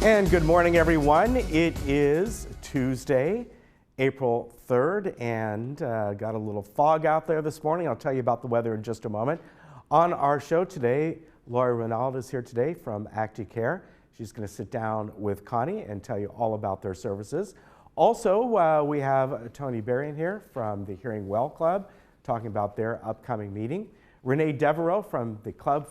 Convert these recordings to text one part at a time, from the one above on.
And good morning, everyone. It is Tuesday, April 3rd, and got a little fog out there this morning. I'll tell you about the weather in just a moment. On our show today, Laura Ronald is here today from ActiCare. She's going to sit down with Connie and tell you all about their services. Also, we have Tony Berrien here from the Hearing Well Club talking about their upcoming meeting. Renee Devereaux from the Club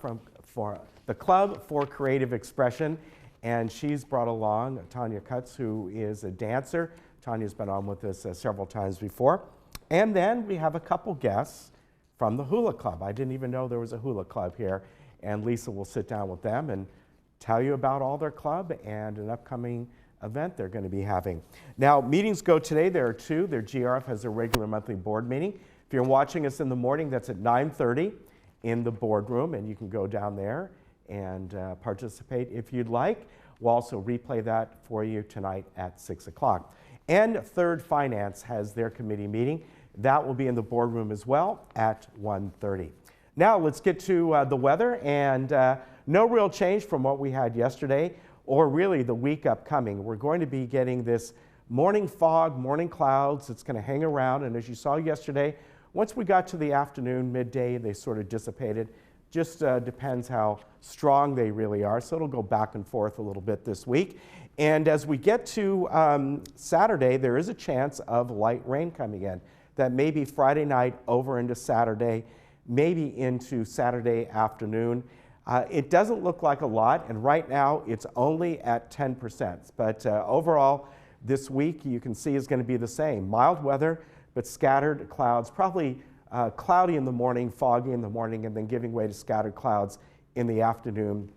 for Creative Expression. And she's brought along Tanya Cutts, who is a dancer. Tanya's been on with us several times before. And then we have a couple guests from the Hula Club. I didn't even know there was a Hula Club here. And Lisa will sit down with them and tell you about all their club and an upcoming event they're going to be having. Now, meetings go today. There are two. Their GRF has a regular monthly board meeting. If you're watching us in the morning, that's at 9:30 in the boardroom, and you can go down there and participate if you'd like. We'll also replay that for you tonight at 6 o'clock. And Third Finance has their committee meeting. That will be in the boardroom as well at 1:30. Now let's get to the weather, and no real change from what we had yesterday or really the week upcoming. We're going to be getting this morning fog, morning clouds. It's going to hang around, and as you saw yesterday, once we got to the afternoon, midday, they sort of dissipated. Just depends how strong they really are. So it'll go back and forth a little bit this week. And as we get to Saturday, there is a chance of light rain coming in. That may be Friday night over into Saturday, maybe into Saturday afternoon. It doesn't look like a lot, and right now it's only at 10%. But overall, this week you can see is going to be the same. Mild weather, but scattered clouds, probably cloudy in the morning, foggy in the morning, and then giving way to scattered clouds in the afternoon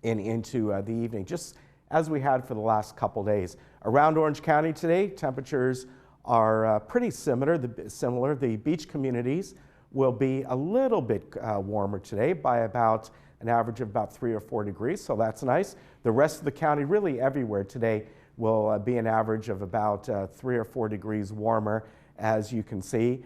and into the evening, just as we had for the last couple days. Around Orange County today, temperatures are pretty similar. The beach communities will be a little bit warmer today by about an average of about 3 or 4 degrees, so that's nice. The rest of the county, really everywhere today, will be an average of about 3 or 4 degrees warmer, as you can see.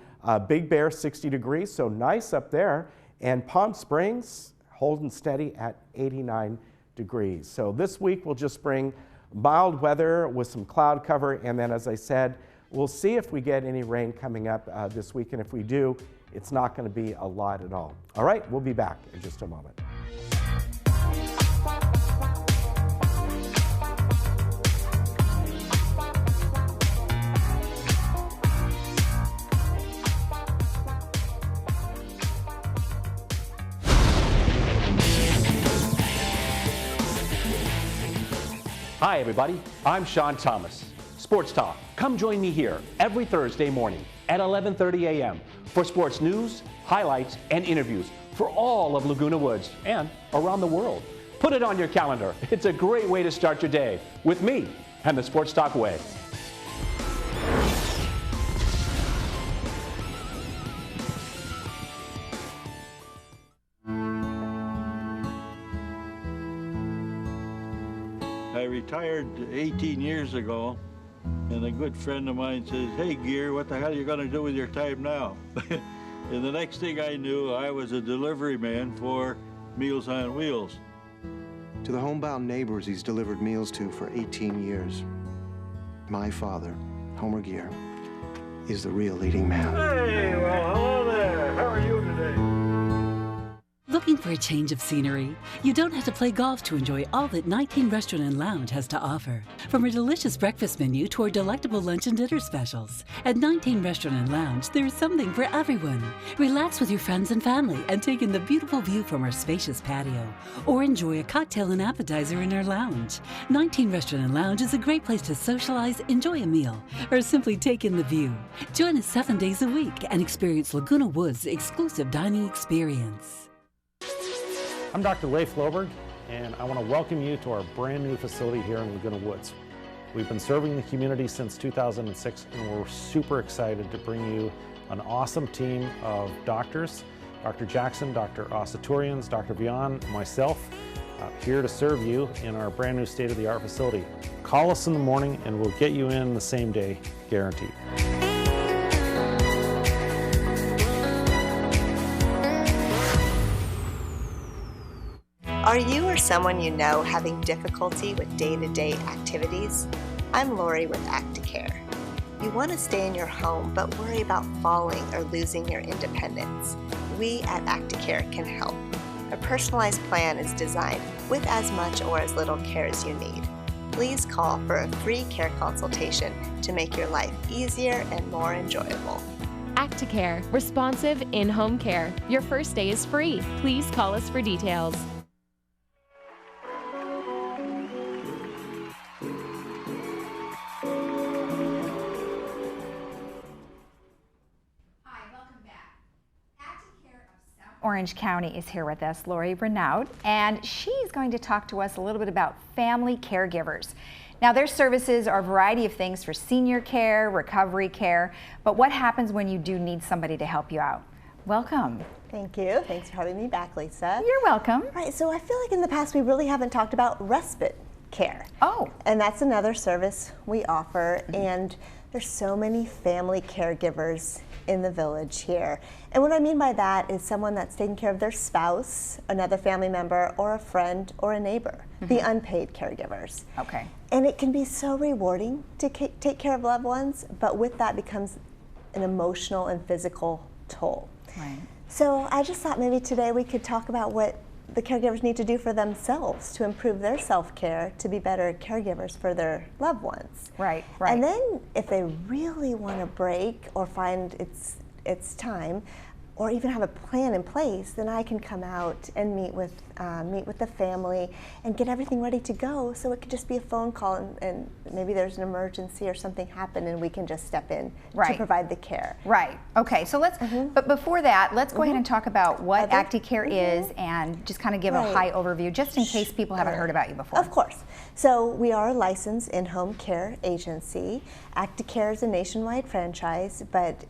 Big Bear, 60 degrees, so nice up there. And Palm Springs, holding steady at 89 degrees. So this week we'll just bring mild weather with some cloud cover, and then, as I said, we'll see if we get any rain coming up this week, and if we do, it's not going to be a lot at all. All right, we'll be back in just a moment. Hi, everybody. I'm Sean Thomas. Sports Talk. Come join me here every Thursday morning at 11:30 a.m. for sports news, highlights, and interviews for all of Laguna Woods and around the world. Put it on your calendar. It's a great way to start your day with me and the Sports Talk way. I retired 18 years ago, and a good friend of mine says, "Hey, Gear, what the hell are you going to do with your time now?" And the next thing I knew, I was a delivery man for Meals on Wheels. To the homebound neighbors he's delivered meals to for 18 years, my father, Homer Gear, is the real leading man. Hey, well, hello there. How are you today? Looking for a change of scenery? You don't have to play golf to enjoy all that 19 Restaurant and Lounge has to offer. From a delicious breakfast menu to our delectable lunch and dinner specials. At 19 Restaurant and Lounge, there is something for everyone. Relax with your friends and family and take in the beautiful view from our spacious patio. Or enjoy a cocktail and appetizer in our lounge. 19 Restaurant and Lounge is a great place to socialize, enjoy a meal, or simply take in the view. Join us 7 days a week and experience Laguna Woods' exclusive dining experience. I'm Dr. Ray Floberg, and I want to welcome you to our brand new facility here in Laguna Woods. We've been serving the community since 2006, and we're super excited to bring you an awesome team of doctors, Dr. Jackson, Dr. Asaturians, Dr. Vian, and myself, here to serve you in our brand new state-of-the-art facility. Call us in the morning, and we'll get you in the same day, guaranteed. Are you or someone you know having difficulty with day-to-day activities? I'm Lori with Acticare. You want to stay in your home but worry about falling or losing your independence. We at Acticare can help. A personalized plan is designed with as much or as little care as you need. Please call for a free care consultation to make your life easier and more enjoyable. Acticare, responsive in-home care. Your first day is free. Please call us for details. Orange County is here with us, Lori Renaud, and she's going to talk to us a little bit about family caregivers. Now, their services are a variety of things for senior care, recovery care, but what happens when you do need somebody to help you out? Welcome. Thank you. Thanks for having me back, Lisa. You're welcome. Right, so I feel like in the past we really haven't talked about respite care. Oh. And that's another service we offer, and there's so many family caregivers in the village here. And what I mean by that is someone that's taking care of their spouse, another family member, or a friend, or a neighbor, the unpaid caregivers. Okay. And it can be so rewarding to take care of loved ones, but with that becomes an emotional and physical toll. Right. So I just thought maybe today we could talk about what the caregivers need to do for themselves to improve their self-care, to be better caregivers for their loved ones. Right, right. And then if they really want to break or find it's time, or even have a plan in place, then I can come out and meet with the family and get everything ready to go. So it could just be a phone call, and maybe there's an emergency or something happened, and we can just step in to provide the care. Right. Okay. So let's. But before that, let's go ahead and talk about what Acticare is, and just kind of give a high overview, just in case people haven't heard about you before. Of course. So we are a licensed in-home care agency. Acticare is a nationwide franchise, but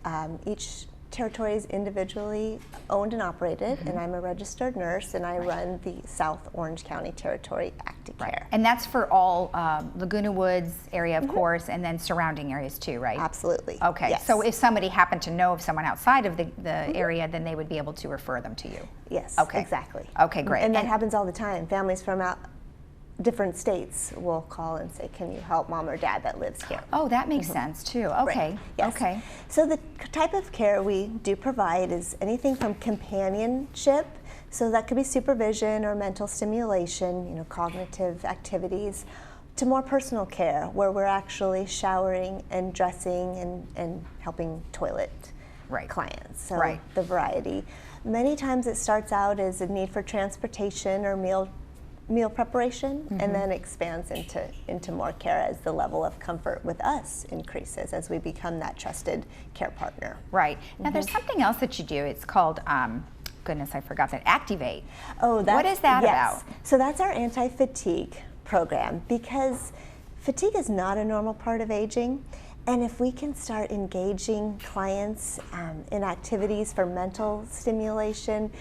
each territory is individually owned and operated, and I'm a registered nurse, and I run the South Orange County Territory Acticare. Right. And that's for all Laguna Woods area, of course, and then surrounding areas too, right? Absolutely. Okay. Yes. So if somebody happened to know of someone outside of the area, then they would be able to refer them to you. Yes. Okay. Exactly. Okay, great. And that happens all the time. Families from different states will call and say, can you help mom or dad that lives here? Oh, that makes sense too. Okay. Right. Yes. Okay. So the type of care we do provide is anything from companionship, so that could be supervision or mental stimulation, cognitive activities, to more personal care, where we're actually showering and dressing and helping toilet clients. So the variety. Many times it starts out as a need for transportation or meal preparation, and then expands into more care as the level of comfort with us increases, as we become that trusted care partner. Right. Now there's something else that you do. It's called, goodness, I forgot that, Activate. Oh, what is that about? So that's our anti-fatigue program, because fatigue is not a normal part of aging. And if we can start engaging clients in activities for mental stimulation,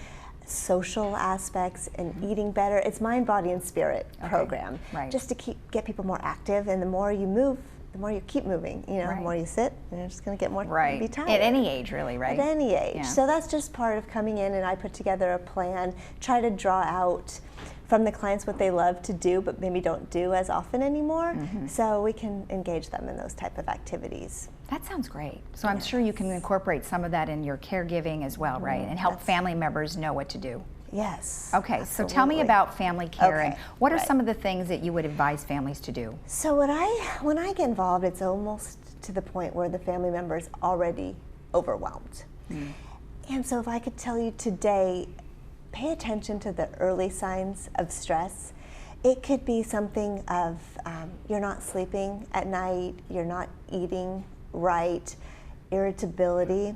social aspects, and eating better, it's mind, body, and spirit program. Right. Just to get people more active, and the more you move, the more you keep moving. The more you sit, you're just going to get more be tired. At any age, really, right? At any age. Yeah. So that's just part of coming in, and I put together a plan, try to draw out from the clients what they love to do, but maybe don't do as often anymore, so we can engage them in those type of activities. That sounds great. So I'm sure you can incorporate some of that in your caregiving as well, right? And help family members know what to do. Yes. Okay, absolutely. So tell me about family care, and what are some of the things that you would advise families to do? So when I get involved, it's almost to the point where the family member is already overwhelmed. And so if I could tell you today, pay attention to the early signs of stress. It could be something of you're not sleeping at night, you're not eating right. Irritability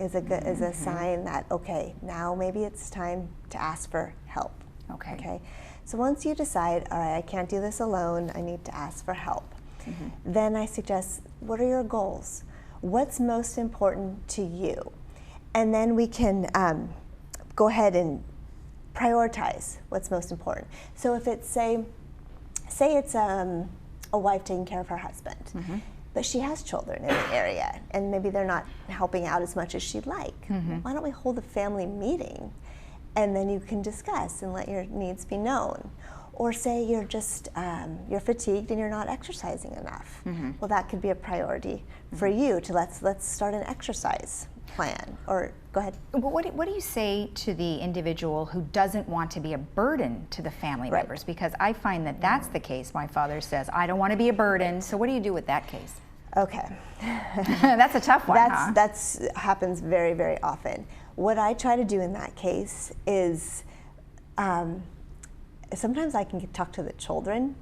is a sign that, okay, now maybe it's time to ask for help. Okay. So once you decide, all right, I can't do this alone, I need to ask for help, then I suggest, what are your goals? What's most important to you? And then we can go ahead and prioritize what's most important. So if it's, say it's a wife taking care of her husband, but she has children in the area, and maybe they're not helping out as much as she'd like. Why don't we hold a family meeting and then you can discuss and let your needs be known. Or say you're just, you're fatigued and you're not exercising enough. Well, that could be a priority for you to let's start an exercise plan. Or go ahead. Well, what do you say to the individual who doesn't want to be a burden to the family members? Because I find that that's the case. My father says, I don't want to be a burden. So what do you do with that case? Okay. That's a tough one, That's happens very, very often. What I try to do in that case is sometimes I can talk to the children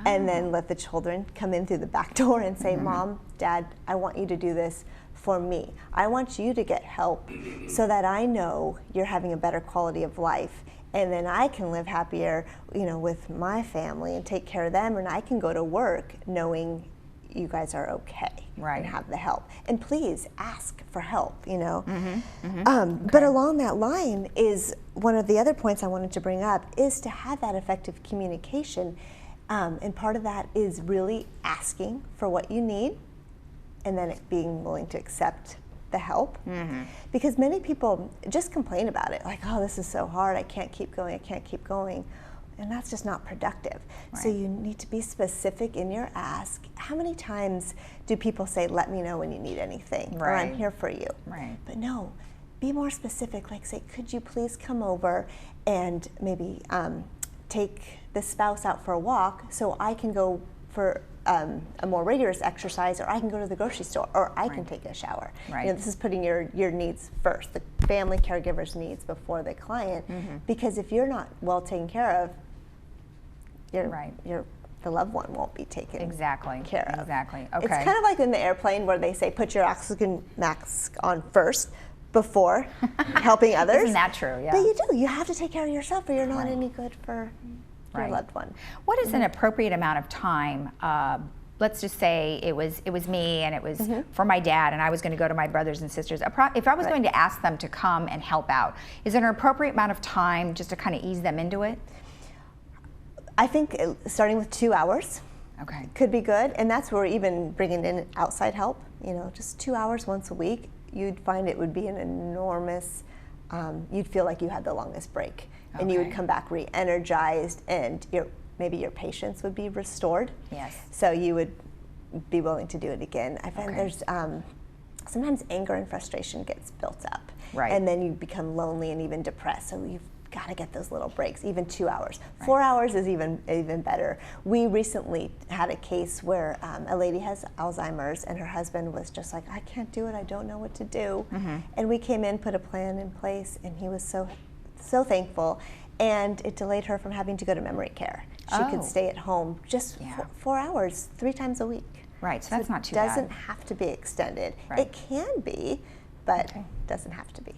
and then let the children come in through the back door and say, Mom, Dad, I want you to do this for me. I want you to get help so that I know you're having a better quality of life, and then I can live happier, with my family and take care of them, and I can go to work knowing you guys are okay and have the help. And please ask for help, But along that line is one of the other points I wanted to bring up is to have that effective communication. And part of that is really asking for what you need and then being willing to accept the help. Because many people just complain about it, like, oh, this is so hard, I can't keep going, I can't keep going. And that's just not productive. So you need to be specific in your ask. How many times do people say, let me know when you need anything, or I'm here for you? But no, be more specific, like say, could you please come over and maybe take the spouse out for a walk so I can go for a more rigorous exercise, or I can go to the grocery store, or I can take a shower. This is putting your needs first, the family caregiver's needs before the client, because if you're not well taken care of, the loved one won't be taken care of. Okay. It's kind of like in the airplane where they say put your oxygen mask on first before helping others. Isn't that true? Yeah. But you do. You have to take care of yourself, or you're not any good for your loved one. What is an appropriate amount of time? Let's just say it was me, and it was for my dad, and I was going to go to my brothers and sisters. If I was going to ask them to come and help out, is there an appropriate amount of time just to kind of ease them into it? I think starting with 2 hours could be good, and that's where even bringing in outside help, just 2 hours once a week, you'd find it would be an enormous, you'd feel like you had the longest break, and you would come back re-energized, and maybe your patience would be restored. Yes. So you would be willing to do it again. I find there's sometimes anger and frustration gets built up, and then you become lonely and even depressed. So you've got to get those little breaks, even 2 hours. 4 hours is even better. We recently had a case where a lady has Alzheimer's, and her husband was just like, I can't do it, I don't know what to do. And we came in, put a plan in place, and he was so thankful. And it delayed her from having to go to memory care. She could stay at home just 4 hours, 3 times a week. Right, so that's not too bad. It bad. doesn't have to be extended. It can be, but doesn't have to be.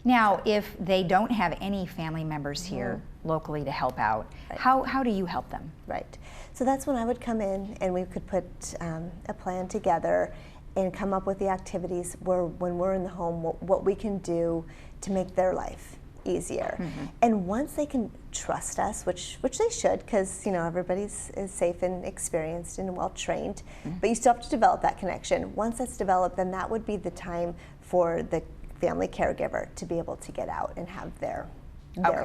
Now, if they don't have any family members here locally to help out, how do you help them? Right. So that's when I would come in, and we could put a plan together and come up with the activities when we're in the home, what we can do to make their life easier. And once they can trust us, which they should, because everybody's is safe and experienced and well trained, but you still have to develop that connection. Once that's developed, then that would be the time for the family caregiver to be able to get out and have their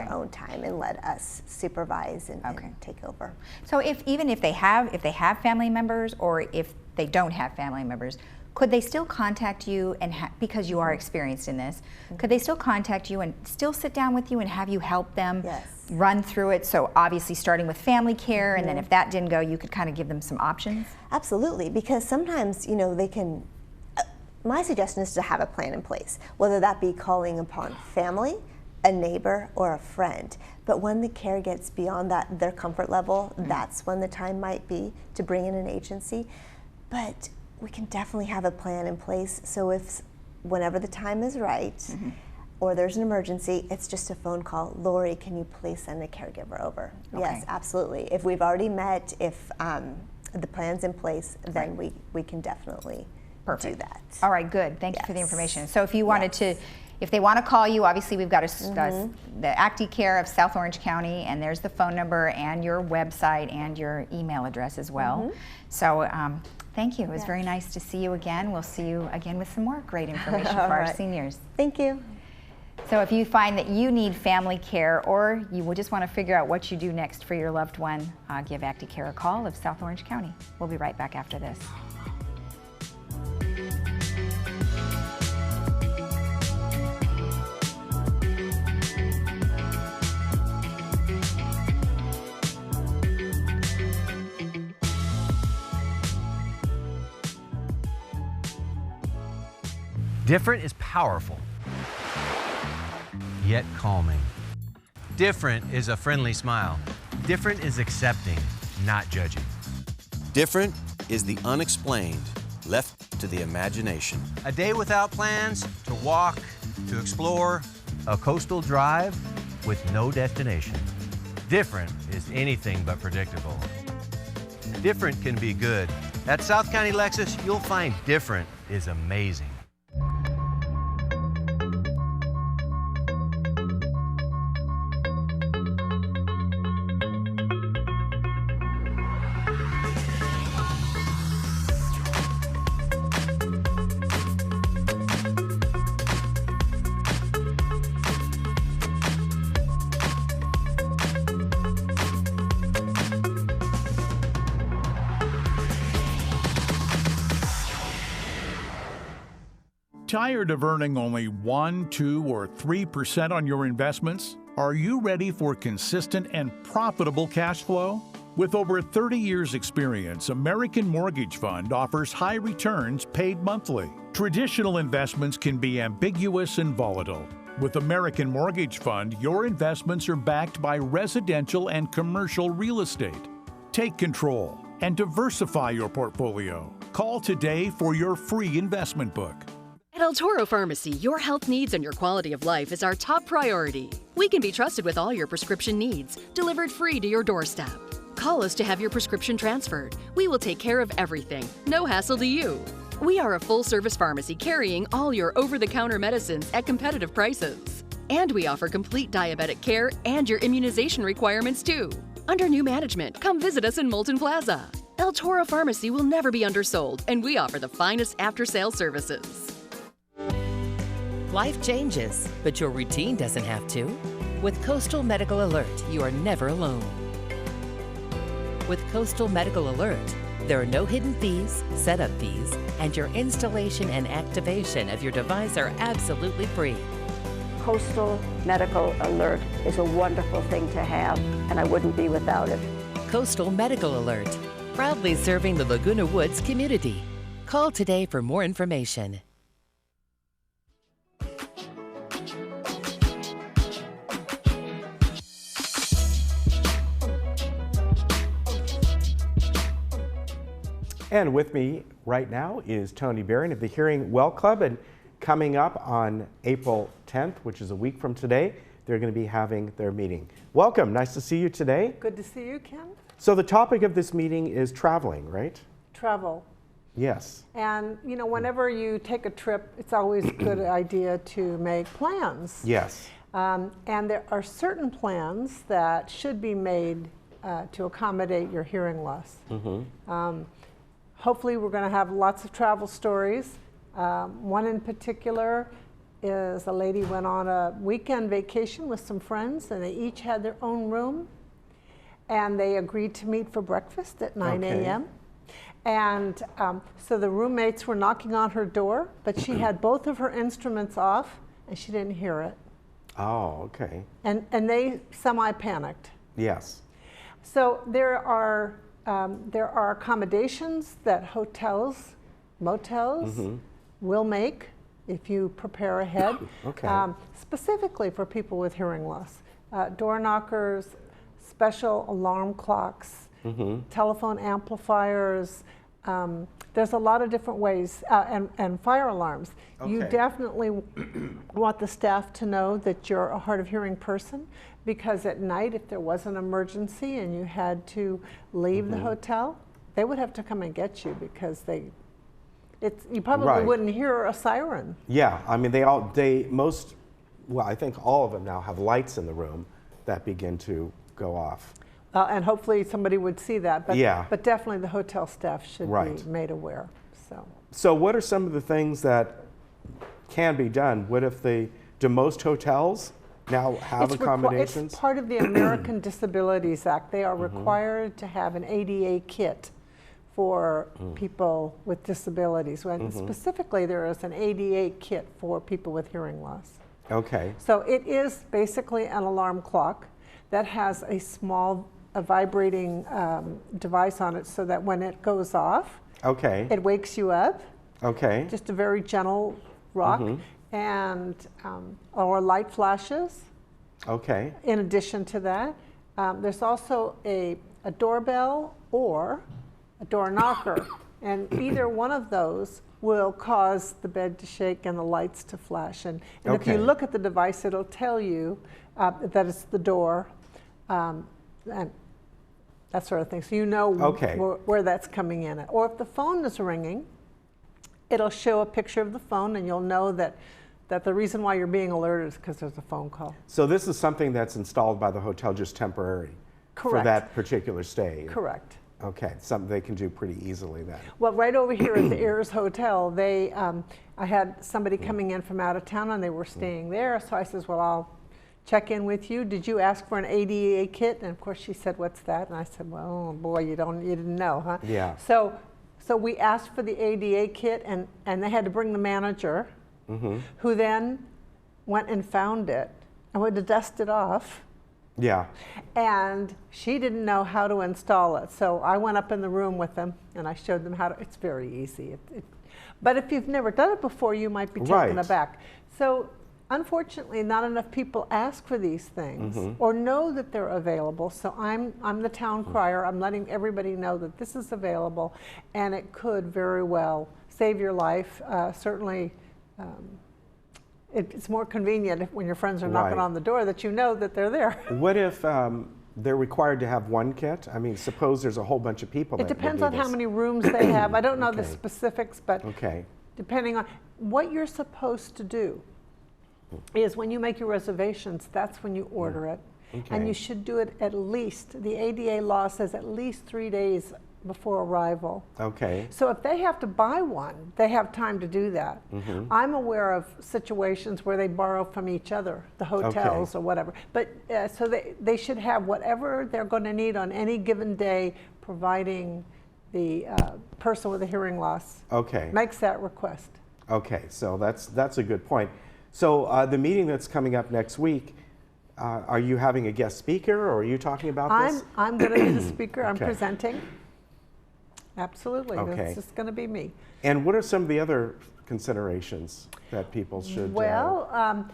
own time and let us supervise and take over. So even if they have family members, or if they don't have family members, could they still contact you and because you are experienced in this, could they still contact you and still sit down with you and have you help them run through it? So obviously starting with family care, and then if that didn't go, you could kind of give them some options? Absolutely, because sometimes they can, my suggestion is to have a plan in place, whether that be calling upon family, a neighbor, or a friend. But when the care gets beyond their comfort level, that's when the time might be to bring in an agency. But we can definitely have a plan in place, so whenever the time is right, or there's an emergency, it's just a phone call. Lori, can you please send a caregiver over? Yes, absolutely. If we've already met, if the plan's in place, then we can definitely do that. All right, good. Thank you for the information. So if you wanted to, if they want to call you, obviously we've got the Acti Care of South Orange County, and there's the phone number and your website and your email address as well. So thank you. It was very nice to see you again. We'll see you again with some more great information for our seniors. Thank you. So if you find that you need family care or you will just want to figure out what you do next for your loved one, give ActiCare a call of South Orange County. We'll be right back after this. Different is powerful, yet calming. Different is a friendly smile. Different is accepting, not judging. Different is the unexplained, left to the imagination. A day without plans, to walk, to explore, a coastal drive with no destination. Different is anything but predictable. Different can be good. At South County Lexus, you'll find different is amazing. Tired of earning only 1%, 2%, or 3% on your investments? Are you ready for consistent and profitable cash flow? With over 30 years' experience, American Mortgage Fund offers high returns paid monthly. Traditional investments can be ambiguous and volatile. With American Mortgage Fund, your investments are backed by residential and commercial real estate. Take control and diversify your portfolio. Call today for your free investment book. At El Toro Pharmacy, your health needs and your quality of life is our top priority. We can be trusted with all your prescription needs, delivered free to your doorstep. Call us to have your prescription transferred. We will take care of everything. No hassle to you. We are a full-service pharmacy carrying all your over-the-counter medicines at competitive prices. And we offer complete diabetic care and your immunization requirements too. Under new management, come visit us in Moulton Plaza. El Toro Pharmacy will never be undersold, and we offer the finest after-sales services. Life changes, but your routine doesn't have to. With Coastal Medical Alert, you are never alone. With Coastal Medical Alert, there are no hidden fees, setup fees, and your installation and activation of your device are absolutely free. Coastal Medical Alert is a wonderful thing to have, and I wouldn't be without it. Coastal Medical Alert, proudly serving the Laguna Woods community. Call today for more information. And with me right now is Tony Barron of the Hearing Well Club, and coming up on April 10th, which is a week from today, they're going to be having their meeting. Welcome, nice to see you today. Good to see you, Ken. So the topic of this meeting is traveling, right? Travel. Yes. And you know, whenever you take a trip, it's always a good idea to make plans. Yes. And there are certain plans that should be made to accommodate your hearing loss. Mm-hmm. Hopefully we're going to have lots of travel stories. One in particular is a lady went on a weekend vacation with some friends, and they each had their own room, and they agreed to meet for breakfast at 9 a.m. And so the roommates were knocking on her door, but she had both of her instruments off, and she didn't hear it. Oh, okay. And they semi-panicked. Yes. So there are accommodations that hotels, motels will make if you prepare ahead, specifically for people with hearing loss. Door knockers, special alarm clocks, telephone amplifiers. There's a lot of different ways, and fire alarms. You definitely want the staff to know that you're a hard of hearing person, because at night, if there was an emergency and you had to leave the hotel, they would have to come and get you, because you probably wouldn't hear a siren. Yeah, I mean, I think all of them now have lights in the room that begin to go off. And hopefully somebody would see that, but definitely the hotel staff should be made aware. So what are some of the things that can be done? What if the Do most hotels now have accommodations? It's part of the American Disabilities Act. They are required to have an ADA kit for people with disabilities. When specifically, there is an ADA kit for people with hearing loss. Okay. So it is basically an alarm clock that has a small vibrating device on it so that when it goes off, it wakes you up. Okay. Just a very gentle rock. And or light flashes. Okay. In addition to that, there's also a doorbell or a door knocker, and either one of those will cause the bed to shake and the lights to flash. And if you look at the device, it'll tell you that it's the door, and that sort of thing. So you know where that's coming in at. Or if the phone is ringing, it'll show a picture of the phone, and you'll know that the reason why you're being alerted is because there's a phone call. So this is something that's installed by the hotel, just temporary for that particular stay? Correct. Okay, something they can do pretty easily then. Well, right over here at the Ayers Hotel, they, I had somebody coming in from out of town and they were staying there, so I says, well, I'll check in with you. Did you ask for an ADA kit? And of course she said, what's that? And I said, well, oh boy, you didn't know, huh? Yeah. So we asked for the ADA kit, and they had to bring the manager, who then went and found it and went to dust it off. Yeah. And she didn't know how to install it. So I went up in the room with them and I showed them how to, it's very easy. But if you've never done it before, you might be taken aback. So unfortunately, not enough people ask for these things or know that they're available. So I'm the town crier. I'm letting everybody know that this is available, and it could very well save your life. Certainly, it's more convenient when your friends are knocking on the door that you know that they're there. What if they're required to have one kit? I mean, suppose there's a whole bunch of people. It depends on how many rooms they have. I don't know the specifics, but depending on what you're supposed to do is when you make your reservations, that's when you order it. And you should do it at least, the ADA law says at least 3 days before arrival. Okay. So if they have to buy one, they have time to do that. I'm aware of situations where they borrow from each other, the hotels or whatever. But so they should have whatever they're going to need on any given day, providing the person with a hearing loss makes that request. Okay, so that's a good point. So the meeting that's coming up next week, are you having a guest speaker, or are you talking about this? I'm going to be the speaker. I'm presenting. Absolutely. It's just going to be me. And what are some of the other considerations that people should? Well,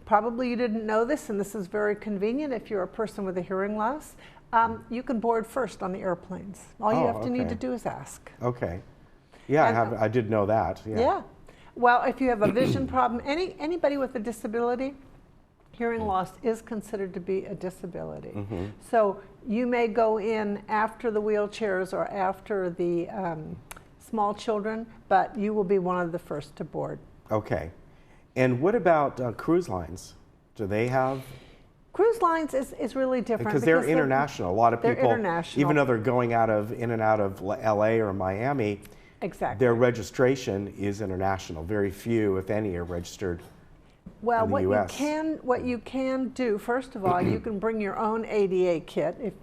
probably you didn't know this, and this is very convenient if you're a person with a hearing loss. You can board first on the airplanes. All you have to need to do is ask. Okay. Yeah, I did know that. Yeah. Well, if you have a vision problem, anybody with a disability, hearing loss is considered to be a disability. So you may go in after the wheelchairs or after the small children, but you will be one of the first to board. Okay. And what about cruise lines? Do they have? Cruise lines is really different. Because they're international. A lot of people, even though they're going in and out of LA or Miami, their registration is international. Very few, if any, are registered. Well, in the US. what you can do, first of all, you can bring your own ADA kit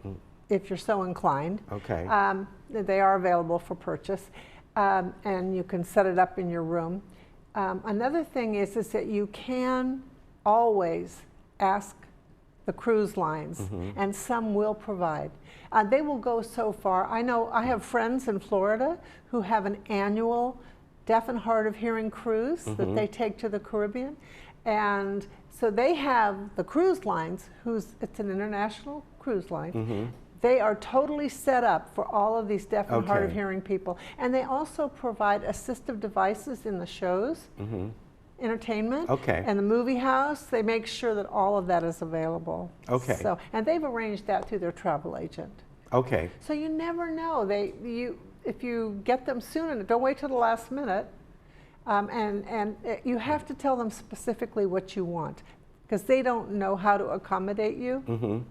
if you're so inclined. Okay. They are available for purchase, and you can set it up in your room. Another thing is that you can always ask the cruise lines, and some will provide. They will go so far. I know I have friends in Florida who have an annual deaf and hard of hearing cruise that they take to the Caribbean. And so they have the cruise lines, it's an international cruise line. They are totally set up for all of these deaf and hard of hearing people. And they also provide assistive devices in the shows, entertainment, and the movie house. They make sure that all of that is available. So, and they've arranged that through their travel agent. So you never know. If you get them soon, and don't wait till the last minute, and you have to tell them specifically what you want, because they don't know how to accommodate you.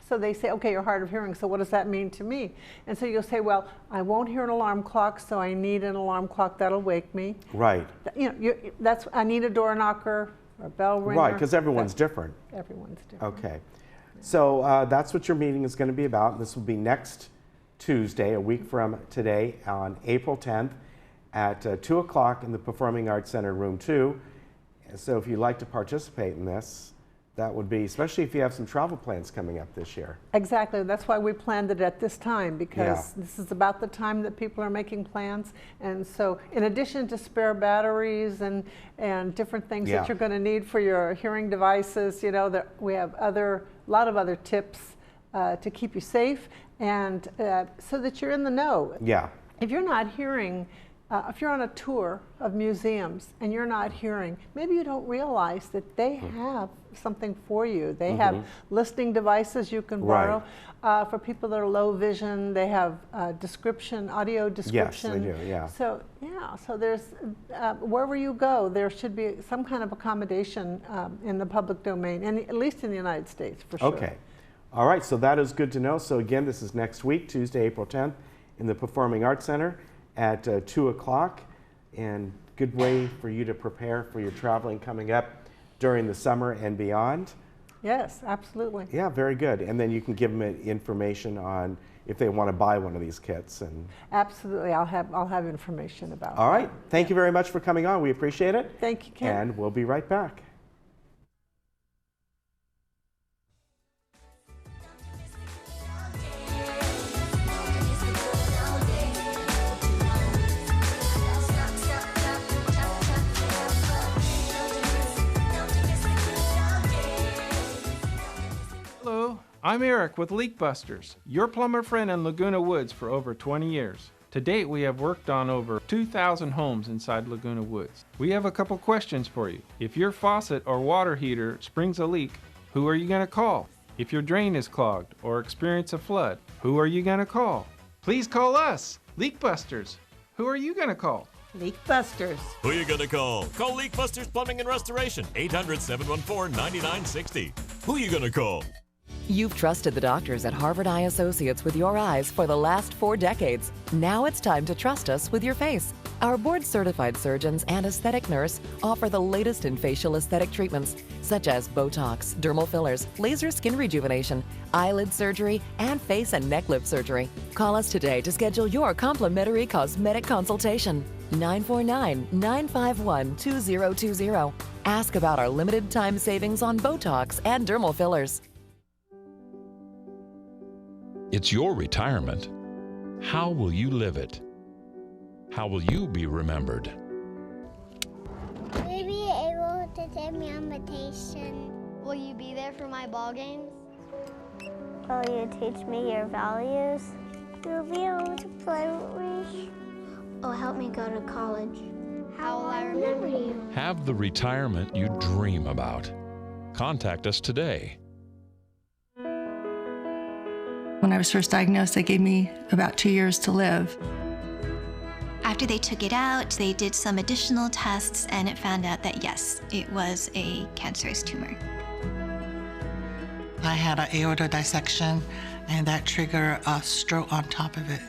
So they say, okay, you're hard of hearing, so what does that mean to me? And so you'll say, well, I won't hear an alarm clock, so I need an alarm clock that'll wake me. Right. You know, I need a door knocker, or a bell ringer. Right, because everyone's different. Everyone's different. Okay. So that's what your meeting is going to be about. This will be next Tuesday, a week from today, on April 10th at 2 o'clock in the Performing Arts Center, Room 2. So if you'd like to participate in this, that would be, especially if you have some travel plans coming up this year. Exactly. That's why we planned it at this time, because this is about the time that people are making plans. And so in addition to spare batteries and different things that you're going to need for your hearing devices, you know, that we have a lot of other tips to keep you safe and so that you're in the know. Yeah. If you're not hearing, if you're on a tour of museums and you're not hearing, maybe you don't realize that they have something for you. They have listening devices you can borrow. For people that are low vision, they have description, audio description. Yes, they do, yeah. So, so there's, wherever you go, there should be some kind of accommodation in the public domain, and at least in the United States, for sure. Okay. All right, so that is good to know. So again, this is next week, Tuesday, April 10th, in the Performing Arts Center at 2 o'clock, and good way for you to prepare for your traveling coming up during the summer and beyond. Yes, absolutely. Yeah, very good. And then you can give them information on if they want to buy one of these kits. And absolutely, I'll have information about it. All right, thank you very much for coming on. We appreciate it. Thank you, Ken. And we'll be right back. Hello, I'm Eric with Leak Busters, your plumber friend in Laguna Woods for over 20 years. To date, we have worked on over 2,000 homes inside Laguna Woods. We have a couple questions for you. If your faucet or water heater springs a leak, who are you going to call? If your drain is clogged or experience a flood, who are you going to call? Please call us, Leak Busters. Who are you going to call? Leak Busters. Who are you going to call? Call Leak Busters Plumbing and Restoration, 800-714-9960. Who are you going to call? You've trusted the doctors at Harvard Eye Associates with your eyes for the last 4 decades. Now it's time to trust us with your face. Our board-certified surgeons and aesthetic nurse offer the latest in facial aesthetic treatments, such as Botox, dermal fillers, laser skin rejuvenation, eyelid surgery, and face and neck lift surgery. Call us today to schedule your complimentary cosmetic consultation. 949-951-2020. Ask about our limited time savings on Botox and dermal fillers. It's your retirement. How will you live it? How will you be remembered? Will you be able to take me on vacation? Will you be there for my ball games? Will you teach me your values? Will you be able to play with me? Oh, help me go to college. How will I remember you? Have the retirement you dream about. Contact us today. When I was first diagnosed, they gave me about 2 years to live. After they took it out, they did some additional tests and it found out that yes, it was a cancerous tumor. I had an aorta dissection and that triggered a stroke on top of it.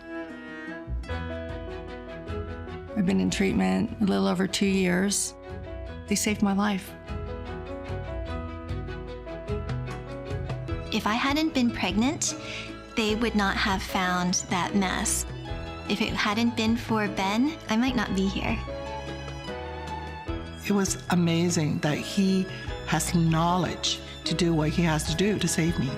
I've been in treatment a little over 2 years. They saved my life. If I hadn't been pregnant, they would not have found that mass. If it hadn't been for Ben, I might not be here. It was amazing that he has knowledge to do what he has to do to save me.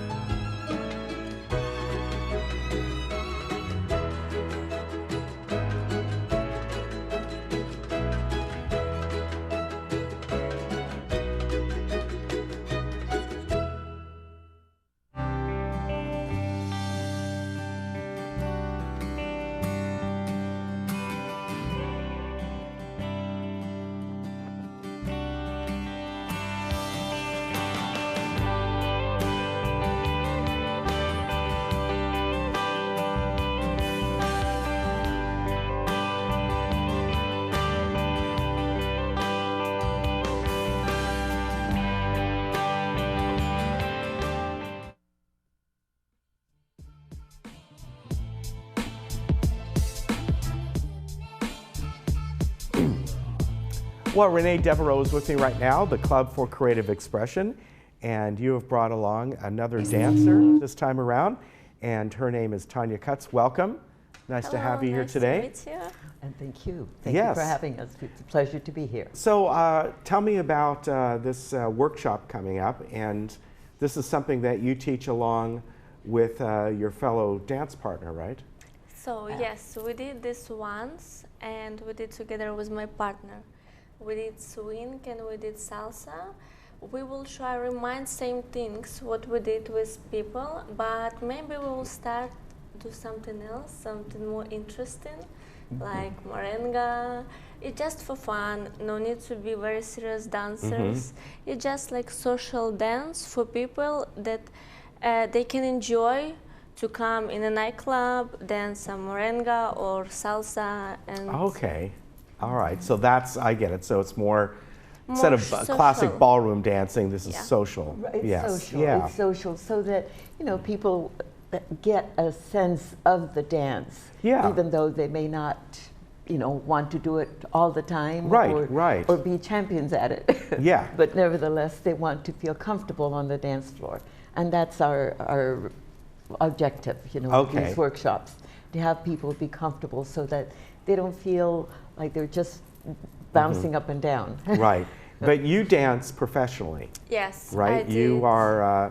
Well, Renee Devereaux is with me right now, the Club for Creative Expression, and you have brought along another dancer this time around, and her name is Tanya Cutts. Welcome. Nice to have you here today. Nice to meet you. And thank you. Yes. Thank you for having us. It's a pleasure to be here. So tell me about this workshop coming up, and this is something that you teach along with your fellow dance partner, right? So yes, we did this once, and we did together with my partner. We did swing and we did salsa. We will try to remind same things what we did with people, but maybe we will start do something else, something more interesting, like merengue. It's just for fun. No need to be very serious dancers. It's just like social dance for people that they can enjoy to come in a nightclub, dance some merengue or salsa. And okay. All right, so that's, I get it. So it's more instead of social. Classic ballroom dancing, this is social. Right, it's yes. social. Yeah. It's social, so that people get a sense of the dance, even though they may not, want to do it all the time, or be champions at it. Yeah. But nevertheless, they want to feel comfortable on the dance floor, and that's our objective, of these workshops, to have people be comfortable so that they don't feel like they're just bouncing up and down. Right. But you dance professionally. Yes, right? I did. You are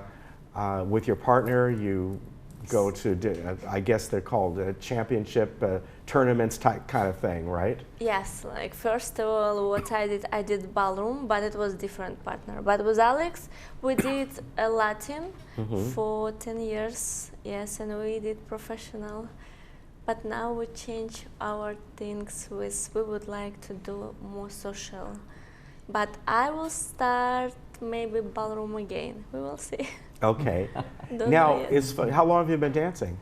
with your partner, you go to, I guess they're called championship tournaments type kind of thing, right? Yes, like first of all, what I did ballroom, but it was different partner. But with Alex, we did a Latin for 10 years, yes, and we did professional. But now we change our things with, we would like to do more social. But I will start maybe ballroom again, we will see. Okay. Now, how long have you been dancing?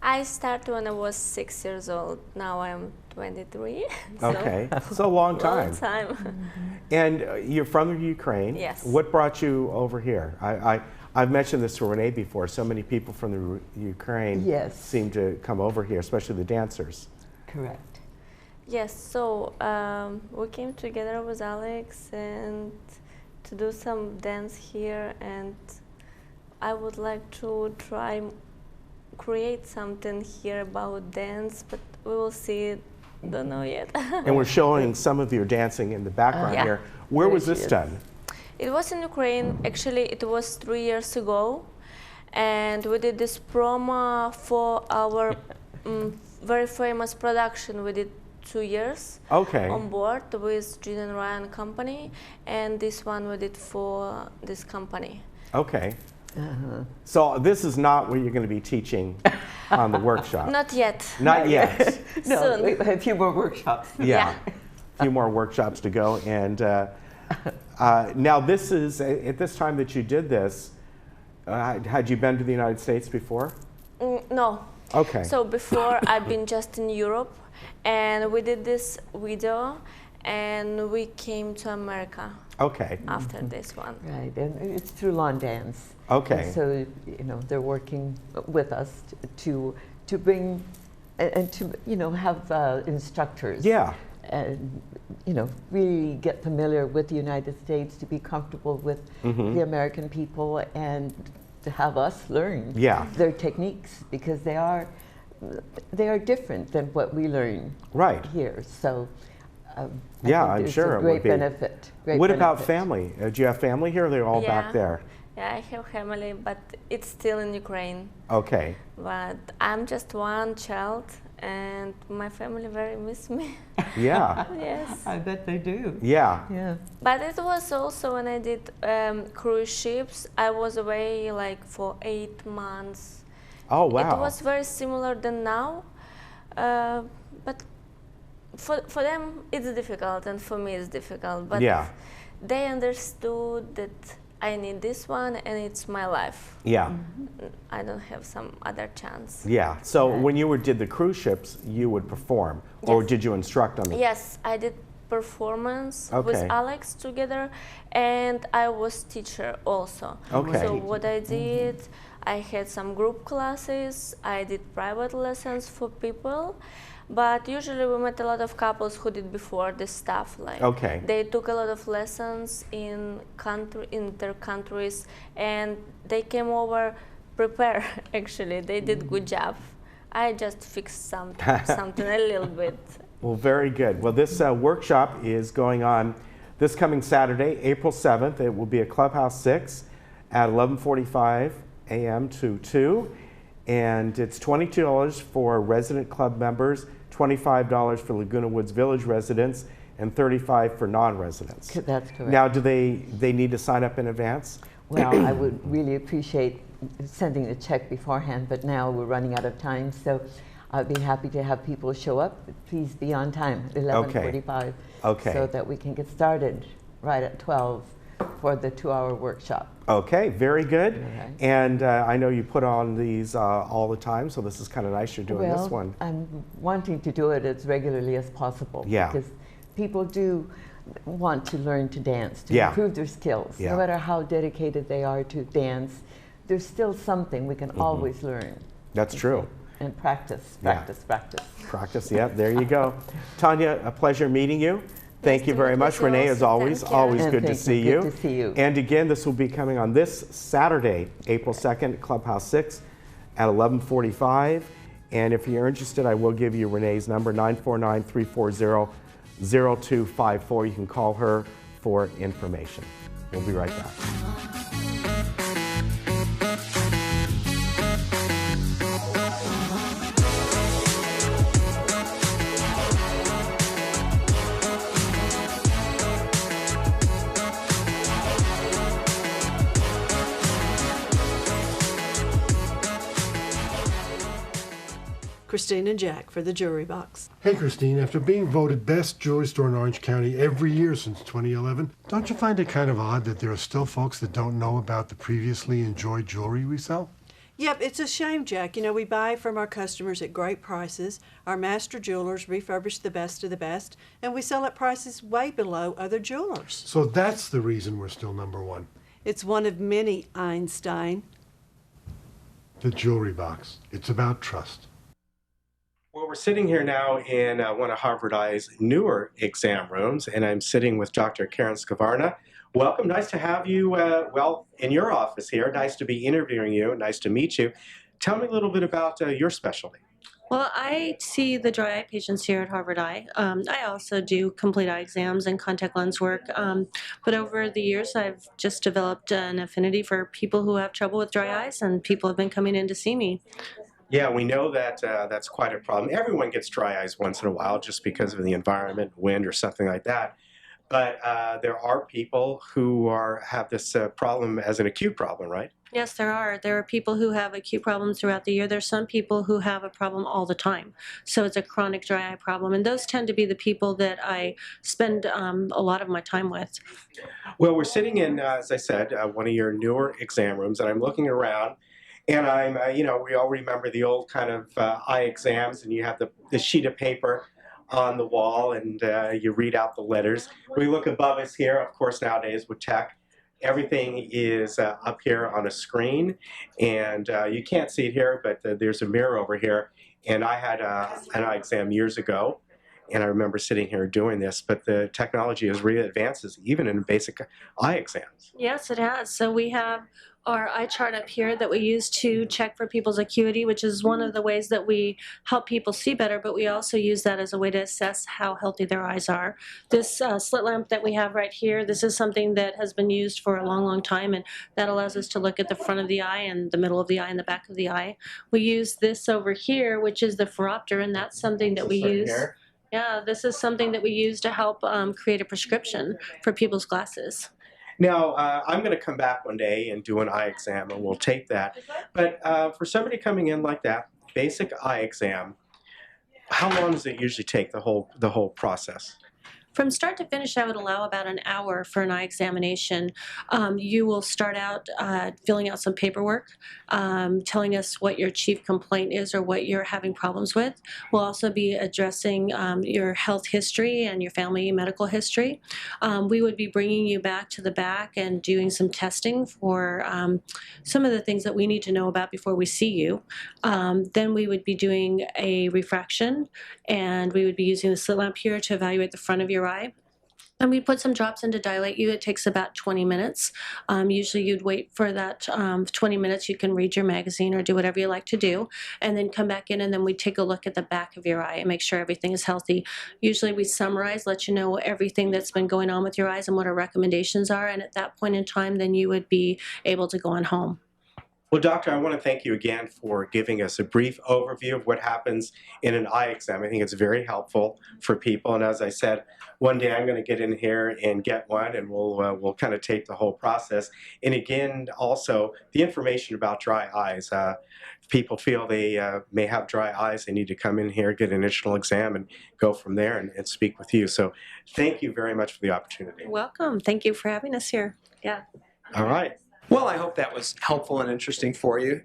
I started when I was 6 years old. Now I'm 23. Okay, so a long time. Long time. And you're from Ukraine. Yes. What brought you over here? I've mentioned this to Renee before. So many people from the Ukraine seem to come over here, especially the dancers. Correct. Yes, so we came together with Alex and to do some dance here, and I would like to try create something here about dance, but we will see it. Don't know yet. And we're showing some of your dancing in the background here. Where was this done? It was in Ukraine. Actually, it was 3 years ago, and we did this promo for our very famous production. We did 2 years on board with Jean and Ryan company, and this one we did for this company. Okay. So this is not what you're going to be teaching on the workshop. Not yet. Not yet. No, soon. A few more workshops. Yeah. A few more workshops to go. And now this is, at this time that you did this, had you been to the United States before? No. Okay. So before I've been just in Europe, and we did this video, and we came to America. Okay. After this one. Right, and it's through lawn dance. Okay. And so they're working with us to bring and to have instructors. Yeah. And really get familiar with the United States, to be comfortable with the American people, and to have us learn their techniques, because they are different than what we learn here. So. I'm sure it's a great benefit. What about family? Do you have family here, or they're all back there? Yeah, I have family, but it's still in Ukraine. Okay. But I'm just one child, and my family very miss me. Yeah. Yes. I bet they do. Yeah. Yeah. But it was also when I did cruise ships, I was away like for 8 months. Oh, wow. It was very similar than now, but for them it's difficult, and for me it's difficult, but they understood that I need this one and it's my life. Yeah. I don't have some other chance. Yeah. So when you did the cruise ships, you would perform, or did you instruct on them? Yes, I did performance with Alex together, and I was teacher also. Okay. So what I did, I had some group classes, I did private lessons for people, but usually we met a lot of couples who did before this stuff. Like they took a lot of lessons in their countries, and they came over prepared. Actually, they did good job. I just fixed something a little bit. Well, very good. Well, this workshop is going on this coming Saturday, April 7th. It will be at Clubhouse 6 at 11:45 a.m. to 2, and it's $22 for resident club members, $25 for Laguna Woods Village residents, and $35 for non-residents. That's correct. Now, do they need to sign up in advance? Well, I would really appreciate sending the check beforehand, but now we're running out of time, so I'd be happy to have people show up. Please be on time, 11:45, so that we can get started right at 12 for the 2-hour workshop. Okay, very good. And I know you put on these all the time, so this is kind of nice you're doing this one. I'm wanting to do it as regularly as possible, because people do want to learn to dance, to improve their skills. No matter how dedicated they are to dance, there's still something we can always learn. That's true. And practice, practice, practice. Practice, there you go. Tanya, a pleasure meeting you. Thank you very much. Renee, as always, always good to see you. Good to see you. And again, this will be coming on this Saturday, April 2nd, Clubhouse 6 at 11:45. And if you're interested, I will give you Renee's number, 949-340-0254. You can call her for information. We'll be right back. Christine and Jack for the Jewelry Box. Hey Christine, after being voted best jewelry store in Orange County every year since 2011, don't you find it kind of odd that there are still folks that don't know about the previously enjoyed jewelry we sell? Yep, it's a shame, Jack. You know, we buy from our customers at great prices. Our master jewelers refurbish the best of the best, and we sell at prices way below other jewelers. So that's the reason we're still #1. It's one of many, Einstein. The Jewelry Box. It's about trust. Well, we're sitting here now in one of Harvard Eye's newer exam rooms, and I'm sitting with Dr. Karen Skavarna. Welcome. Nice to have you, well, in your office here. Nice to be interviewing you. Nice to meet you. Tell me a little bit about your specialty. Well, I see the dry eye patients here at Harvard Eye. I also do complete eye exams and contact lens work. But over the years, I've just developed an affinity for people who have trouble with dry eyes, and people have been coming in to see me. Yeah, we know that that's quite a problem. Everyone gets dry eyes once in a while just because of the environment, wind, or something like that. But there are people who have this problem as an acute problem, right? Yes, there are. There are people who have acute problems throughout the year. There's some people who have a problem all the time. So it's a chronic dry eye problem. And those tend to be the people that I spend a lot of my time with. Well, we're sitting in, as I said, one of your newer exam rooms, and I'm looking around. And I'm, we all remember the old kind of eye exams, and you have the sheet of paper on the wall, and you read out the letters. We look above us here, of course, nowadays with tech, everything is up here on a screen, and you can't see it here, but there's a mirror over here. And I had an eye exam years ago, and I remember sitting here doing this, but the technology has really advances, even in basic eye exams. Yes, it has. So we have our eye chart up here that we use to check for people's acuity, which is one of the ways that we help people see better, but we also use that as a way to assess how healthy their eyes are. This slit lamp that we have right here, this is something that has been used for a long, long time, and that allows us to look at the front of the eye and the middle of the eye and the back of the eye. We use this over here, which is the phoropter, and that's something that we use. Yeah, this is something that we use to help create a prescription for people's glasses. Now, I'm going to come back one day and do an eye exam, and we'll tape that. But for somebody coming in like that, basic eye exam, how long does it usually take, the whole process? From start to finish, I would allow about an hour for an eye examination. You will start out filling out some paperwork, telling us what your chief complaint is or what you're having problems with. We'll also be addressing your health history and your family medical history. We would be bringing you back to the back and doing some testing for some of the things that we need to know about before we see you. Then we would be doing a refraction, and we would be using the slit lamp here to evaluate the front of your eye. And we put some drops in to dilate you. It takes about 20 minutes. Usually you'd wait for that 20 minutes. You can read your magazine or do whatever you like to do, and then come back in, and then we take a look at the back of your eye and make sure everything is healthy. Usually we summarize, let you know everything that's been going on with your eyes and what our recommendations are, and at that point in time, then you would be able to go on home. Well, Doctor, I want to thank you again for giving us a brief overview of what happens in an eye exam. I think it's very helpful for people. And as I said, one day I'm going to get in here and get one, and we'll kind of take the whole process. And again, also the information about dry eyes. If people feel they may have dry eyes, they need to come in here, get an initial exam, and go from there and speak with you. So thank you very much for the opportunity. Welcome. Thank you for having us here. Yeah. All right. Well, I hope that was helpful and interesting for you.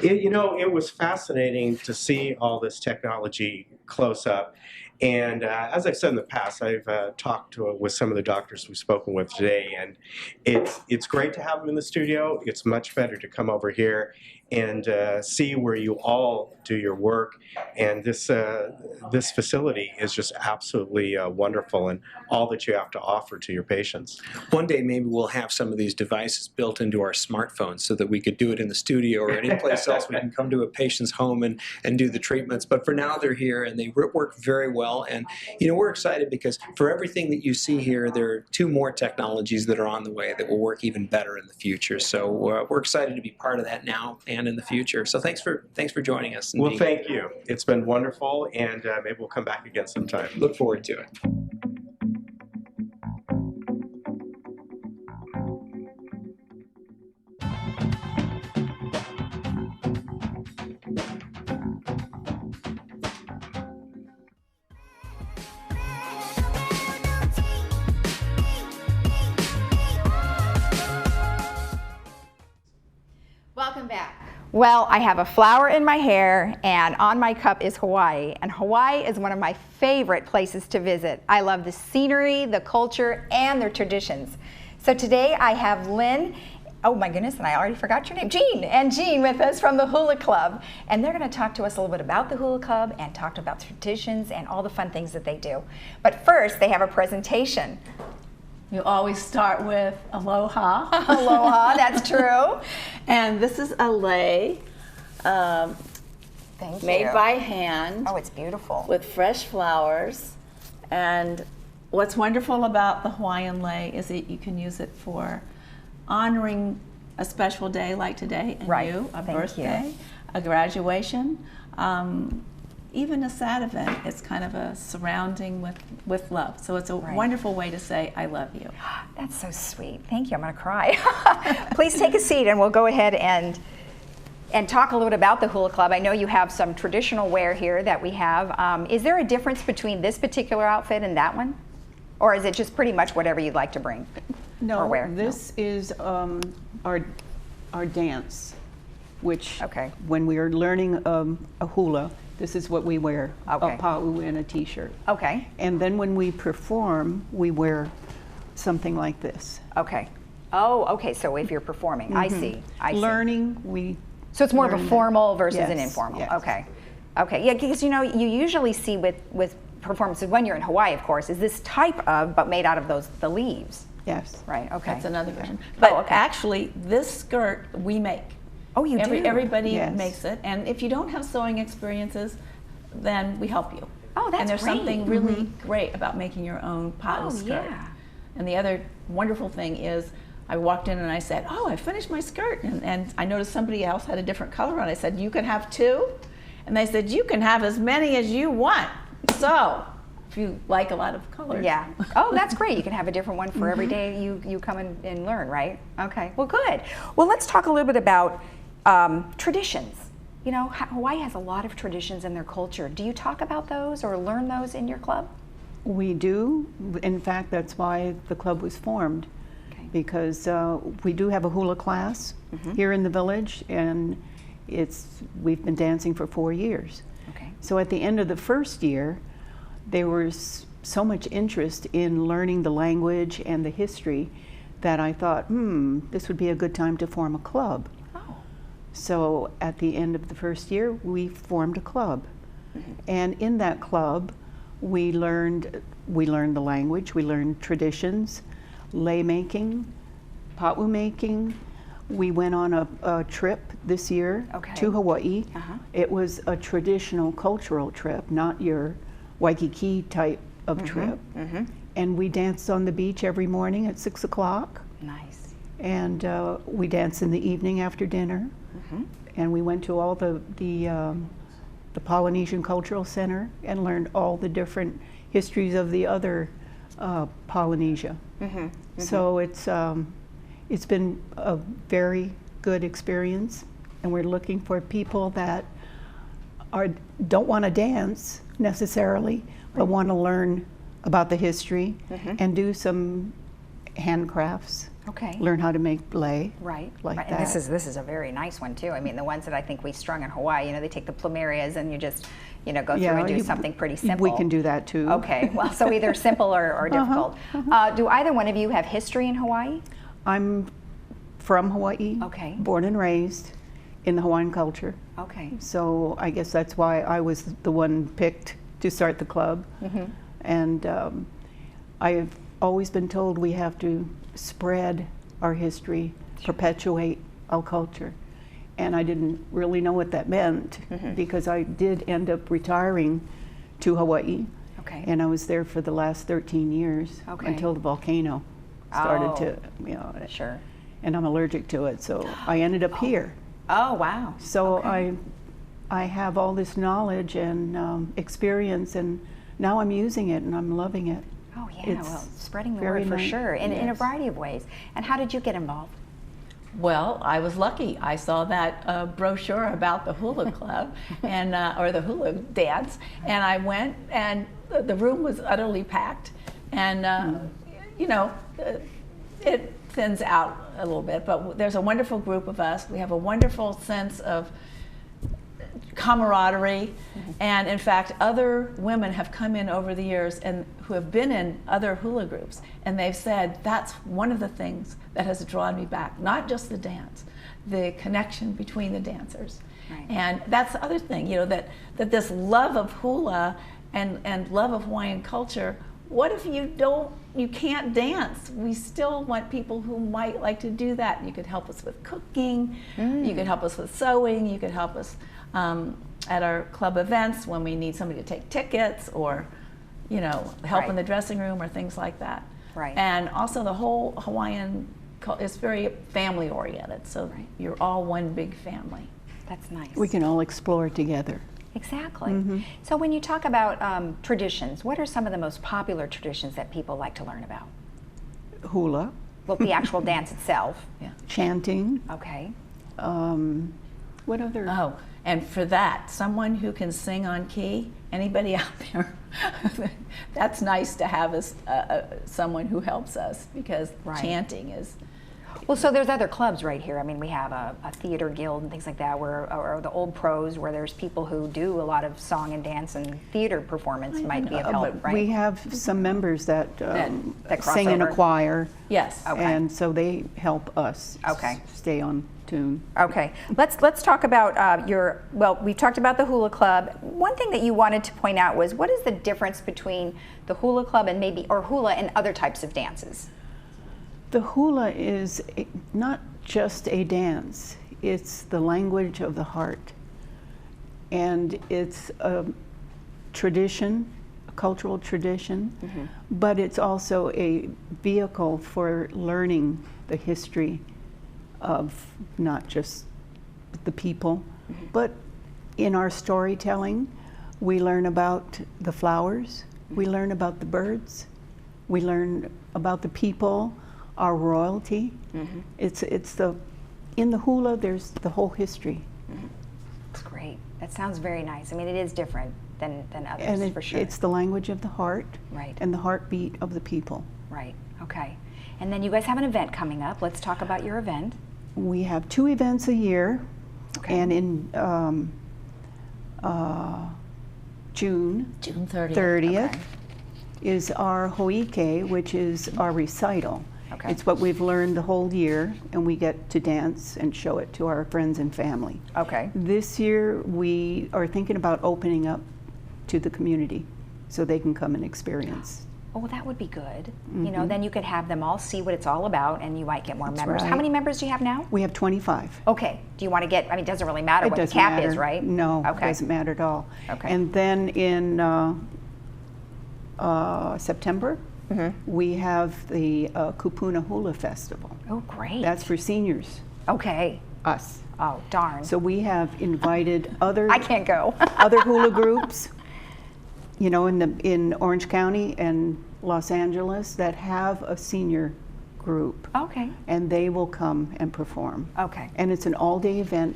It was fascinating to see all this technology close up. And as I've said in the past, I've talked with some of the doctors we've spoken with today, and it's great to have them in the studio. It's much better to come over here and see where you all do your work. And this facility is just absolutely wonderful, and all that you have to offer to your patients. One day maybe we'll have some of these devices built into our smartphones so that we could do it in the studio or any place else. We can come to a patient's home and do the treatments. But for now, they're here, and they work very well. And we're excited because for everything that you see here, there are 2 more technologies that are on the way that will work even better in the future. So we're excited to be part of that now and in the future. So thanks for joining us. Well, thank you. It's been wonderful, and maybe we'll come back again sometime. Look forward to it. Welcome back. Well, I have a flower in my hair, and on my cup is Hawaii. And Hawaii is one of my favorite places to visit. I love the scenery, the culture, and their traditions. So today I have Lynn, oh my goodness, and I already forgot your name, Jean with us from the Hula Club. And they're going to talk to us a little bit about the Hula Club and talk about traditions and all the fun things that they do. But first, they have a presentation. You always start with aloha. Aloha, that's true. And this is a lei made by hand. Oh, it's beautiful. With fresh flowers. And what's wonderful about the Hawaiian lei is that you can use it for honoring a special day like today, and a birthday, a graduation, even a sad event. It's kind of a surrounding with love. So it's a wonderful way to say, I love you. That's so sweet. Thank you. I'm going to cry. Please take a seat, and we'll go ahead and talk a little bit about the Hula Club. I know you have some traditional wear here that we have. Is there a difference between this particular outfit and that one? Or is it just pretty much whatever you'd like to bring or wear? This is our dance, which when we are learning a hula, this is what we wear, a pa'u and a t-shirt. Okay. And then when we perform, we wear something like this. Okay. Oh, okay, so if you're performing, I see. Learning, we So it's more of a formal versus an Yes, informal. yes. Okay. Okay, yeah, because you usually see with performances when you're in Hawaii, of course, is this type of, but made out of the leaves. Yes. Right, okay. That's another version. But actually, this skirt we make. Oh, you do? Everybody Yes. makes it. And if you don't have sewing experiences, then we help you. Oh, that's And there's great. something really great about making your own pa'u skirt. yeah. And the other wonderful thing is, I walked in and I said, oh, I finished my skirt. And I noticed somebody else had a different color on it. I said, you can have 2? And they said, you can have as many as you want. So, if you like a lot of colors. Yeah. Oh, that's great. You can have a different one for every day you come and learn, right? Okay. Well, good. Well, let's talk a little bit about traditions. You know, Hawaii has a lot of traditions in their culture. Do you talk about those or learn those in your club? We do. In fact, that's why the club was formed. Okay. Because we do have a hula class here in the village, and we've been dancing for 4 years. Okay. So at the end of the first year, there was so much interest in learning the language and the history that I thought, this would be a good time to form a club. Oh. So at the end of the first year, we formed a club. And in that club, we learned the language, we learned traditions, lei making, pa'u making. We went on a trip this year to Hawaii. It was a traditional cultural trip, not your Waikiki type of trip. And we danced on the beach every morning at 6 o'clock. Nice. And we danced in the evening after dinner. And we went to all the Polynesian Cultural Center and learned all the different histories of the other Polynesia. So it's been a very good experience, and we're looking for people that don't want to dance necessarily, but want to learn about the history and do some handcrafts. Okay. Learn how to make lei. Right. Like right. that. And this is a very nice one too. I mean, the ones that I think we strung in Hawaii, you know, they take the plumerias and you just, you know, go through and do something pretty simple. We can do that too. Okay. Well, so either simple or difficult. Do either one of you have history in Hawaii? I'm from Hawaii. Okay. Born and raised in the Hawaiian culture. Okay. So I guess that's why I was the one picked to start the club. And I've always been told we have to spread our history, perpetuate our culture. And I didn't really know what that meant because I did end up retiring to Hawaii. Okay. And I was there for the last 13 years until the volcano started to, you know. Sure. And I'm allergic to it, so I ended up here. Oh, wow. So I have all this knowledge and experience, and now I'm using it and I'm loving it. Oh yeah, well, spreading the very word for nice. sure, in a variety of ways. And how did you get involved? Well, I was lucky. I saw that brochure about the hula club and or the hula dance, and I went, and the room was utterly packed, and you know, it thins out a little bit, but there's a wonderful group of us. We have a wonderful sense of camaraderie, and in fact other women have come in over the years and who have been in other hula groups, and they've said that's one of the things that has drawn me back, not just the dance, the connection between the dancers. And that's the other thing, you know, that this love of hula and love of Hawaiian culture. What if you can't dance? We still want people who might like to do that. You could help us with cooking, you could help us with sewing, you could help us at our club events when we need somebody to take tickets, or, you know, help in the dressing room or things like that. Right. And also the whole Hawaiian is very family oriented, so you're all one big family. That's nice. We can all explore together. Exactly. So when you talk about traditions, what are some of the most popular traditions that people like to learn about? Hula. Well, the actual dance itself. Yeah. Chanting. Okay. What other? Oh, and for that, someone who can sing on key, anybody out there, that's nice to have as someone who helps us, because chanting is... Well, so there's other clubs right here. I mean, we have a theater guild and things like that, or the old pros, where there's people who do a lot of song and dance and theater performance might be of help, right? We have some members that that sing in a crossover. choir. Yes. Okay. And so they help us stay on tune. Okay, let's talk about we've talked about the hula club. One thing that you wanted to point out was, what is the difference between the hula club and hula and other types of dances? The hula is not just a dance, it's the language of the heart. And it's a tradition, a cultural tradition, but it's also a vehicle for learning the history of not just the people, but in our storytelling, we learn about the flowers, we learn about the birds, we learn about the people, our royalty. It's in the hula, there's the whole history. That's great. That sounds very nice. I mean, it is different. than others, And for sure. it's the language of the heart, right, and the heartbeat of the people. Right. Okay. And then you guys have an event coming up. Let's talk about your event. We have 2 events a year, and in June 30th is our Hoike, which is our recital. Okay. It's what we've learned the whole year, and we get to dance and show it to our friends and family. Okay. This year we are thinking about opening up to the community so they can come and experience. Oh, well, that would be good. You know, then you could have them all see what it's all about, and you might get more members. How many members do you have now? We have 25. Okay. Do you want to get, I mean, it doesn't really matter what the doesn't cap matter. is, right? No, Okay. it doesn't matter at all. Okay. And then in September, we have the Kupuna Hula Festival. Oh, great. That's for seniors. Okay. Us. Oh, darn. So we have invited other I can't go. other hula groups, you know, in Orange County and Los Angeles that have a senior group. Okay. And they will come and perform. Okay. And it's an all-day event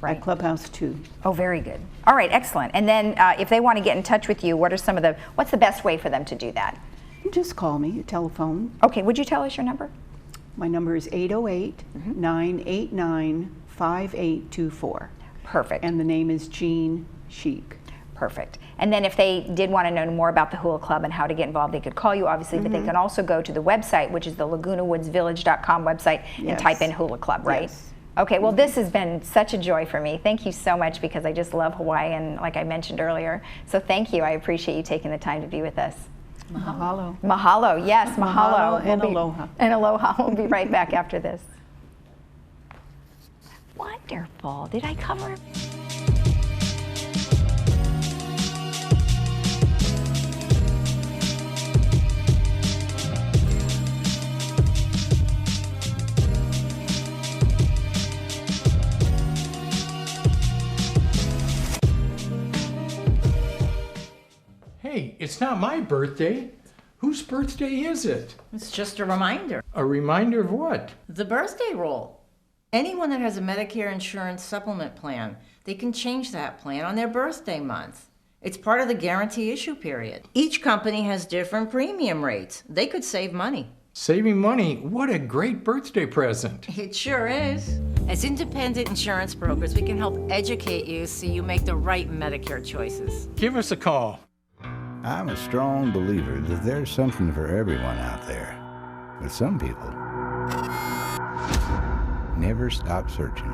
at Clubhouse 2. Oh, very good. All right, excellent. And then if they want to get in touch with you, what's the best way for them to do that? Just call me, telephone. Okay, would you tell us your number? My number is 808-989-5824. Perfect. And the name is Jean Chic. Perfect. And then if they did want to know more about the Hula Club and how to get involved, they could call you, obviously, but they can also go to the website, which is the LagunaWoodsVillage.com website, and type in Hula Club, right? Yes. Okay, well, this has been such a joy for me. Thank you so much, because I just love Hawaii, and like I mentioned earlier. So thank you. I appreciate you taking the time to be with us. Mahalo. Mahalo, yes, mahalo. Mahalo and aloha. And aloha. We'll be right back after this. Wonderful. Did I cover it? Hey, it's not my birthday. Whose birthday is it? It's just a reminder. A reminder of what? The birthday rule. Anyone that has a Medicare insurance supplement plan, they can change that plan on their birthday month. It's part of the guarantee issue period. Each company has different premium rates. They could save money. Saving money? What a great birthday present. It sure is. As independent insurance brokers, we can help educate you so you make the right Medicare choices. Give us a call. I'm a strong believer that there's something for everyone out there. But some people never stop searching.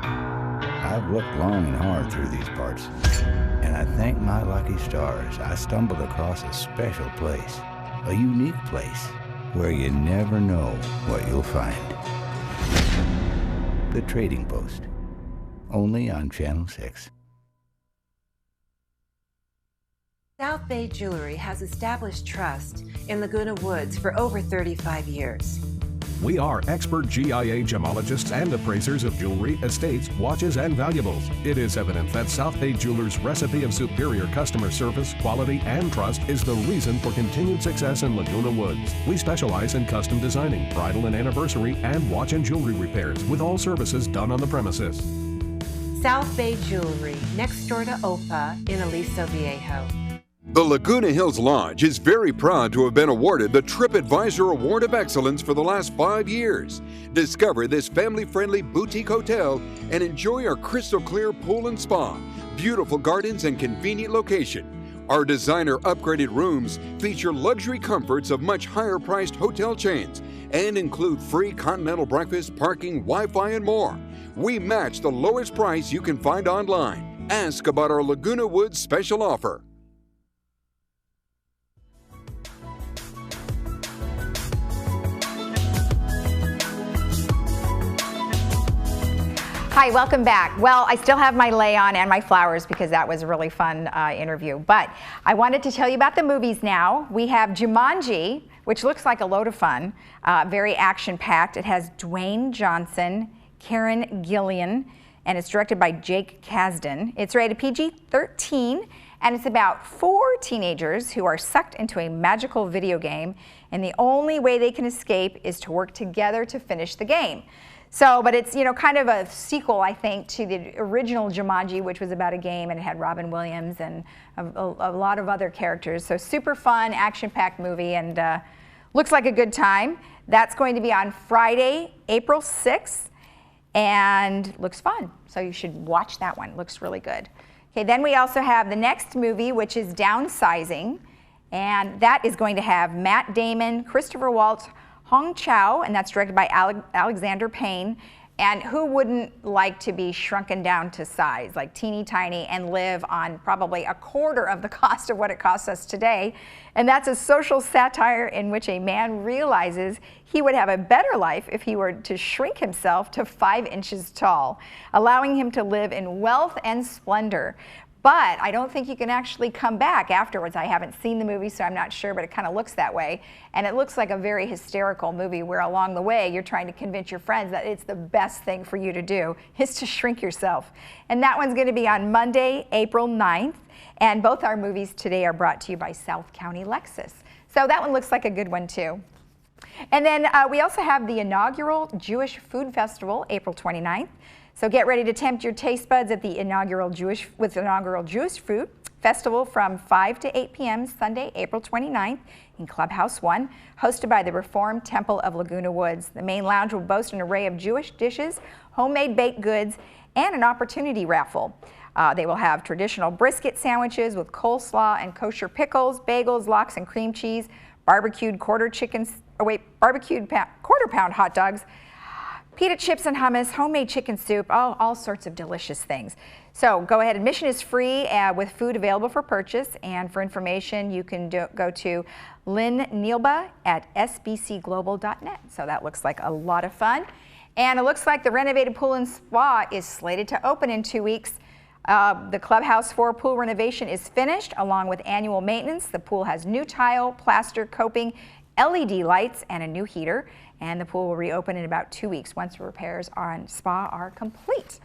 I've looked long and hard through these parts, and I thank my lucky stars I stumbled across a special place, a unique place, where you never know what you'll find. The Trading Post, only on Channel 6. South Bay Jewelry has established trust in Laguna Woods for over 35 years. We are expert GIA gemologists and appraisers of jewelry, estates, watches, and valuables. It is evident that South Bay Jewelers' recipe of superior customer service, quality, and trust is the reason for continued success in Laguna Woods. We specialize in custom designing, bridal and anniversary, and watch and jewelry repairs, with all services done on the premises. South Bay Jewelry, next door to OPA in Aliso Viejo. The Laguna Hills Lodge is very proud to have been awarded the TripAdvisor Award of Excellence for the last 5 years. Discover this family-friendly boutique hotel and enjoy our crystal clear pool and spa, beautiful gardens, and convenient location. Our designer upgraded rooms feature luxury comforts of much higher-priced hotel chains and include free continental breakfast, parking, Wi-Fi, and more. We match the lowest price you can find online. Ask about our Laguna Woods special offer. Hi, welcome back. Well, I still have my lei on and my flowers because that was a really fun interview. But I wanted to tell you about the movies now. We have Jumanji, which looks like a load of fun, very action-packed. It has Dwayne Johnson, Karen Gillan, and it's directed by Jake Kasdan. It's rated PG-13, and it's about 4 teenagers who are sucked into a magical video game, and the only way they can escape is to work together to finish the game. So, but it's, you know, kind of a sequel, I think, to the original Jumanji, which was about a game, and it had Robin Williams and a lot of other characters. So super fun, action-packed movie, and looks like a good time. That's going to be on Friday, April 6th, and looks fun. So you should watch that one. Looks really good. Okay, then we also have the next movie, which is Downsizing, and that is going to have Matt Damon, Christopher Waltz, Hong Chow, and that's directed by Alexander Payne. And who wouldn't like to be shrunken down to size, like teeny tiny, and live on probably a quarter of the cost of what it costs us today? And that's a social satire in which a man realizes he would have a better life if he were to shrink himself to 5 inches tall, allowing him to live in wealth and splendor. But I don't think you can actually come back afterwards. I haven't seen the movie, so I'm not sure, but it kind of looks that way. And it looks like a very hysterical movie where along the way you're trying to convince your friends that it's the best thing for you to do is to shrink yourself. And that one's going to be on Monday, April 9th. And both our movies today are brought to you by South County Lexus. So that one looks like a good one too. And then we also have the inaugural Jewish Food Festival, April 29th. So get ready to tempt your taste buds at the inaugural Jewish Food Festival from 5 to 8 p.m. Sunday, April 29th in Clubhouse 1, hosted by the Reformed Temple of Laguna Woods. The main lounge will boast an array of Jewish dishes, homemade baked goods, and an opportunity raffle. They will have traditional brisket sandwiches with coleslaw and kosher pickles, bagels, lox and cream cheese, barbecued quarter pound hot dogs, pita chips and hummus, homemade chicken soup, all sorts of delicious things. So go ahead. Admission is free with food available for purchase. And for information, you can go to Lynn Nielba at sbcglobal.net. So that looks like a lot of fun. And it looks like the renovated pool and spa is slated to open in 2 weeks. The Clubhouse 4 pool renovation is finished along with annual maintenance. The pool has new tile, plaster, coping, LED lights, and a new heater. And the pool will reopen in about 2 weeks once the repairs on spa are complete.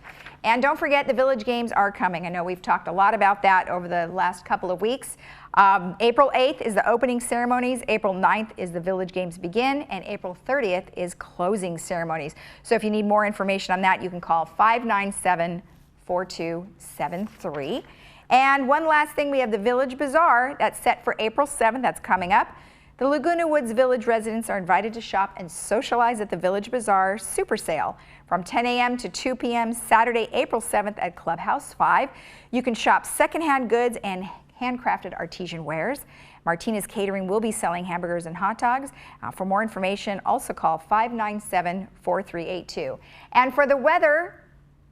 And don't forget, the Village Games are coming. I know we've talked a lot about that over the last couple of weeks. April 8th is the opening ceremonies. April 9th is the Village Games begin, and April 30th is closing ceremonies. So if you need more information on that, you can call 597-4273. And one last thing, we have the Village Bazaar that's set for April 7th. That's coming up. The Laguna Woods Village residents are invited to shop and socialize at the Village Bazaar Super Sale from 10 a.m. to 2 p.m. Saturday, April 7th at Clubhouse 5. You can shop secondhand goods and handcrafted artisan wares. Martinez Catering will be selling hamburgers and hot dogs. For more information, also call 597-4382. And for the weather,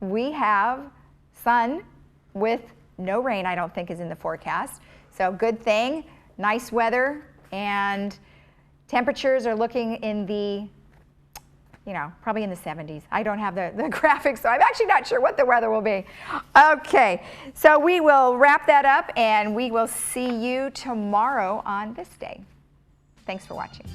we have sun with no rain, I don't think is in the forecast. So good thing, nice weather. And temperatures are looking in the, probably in the 70s. I don't have the graphics, so I'm actually not sure what the weather will be. Okay, so we will wrap that up, and we will see you tomorrow on This Day. Thanks for watching.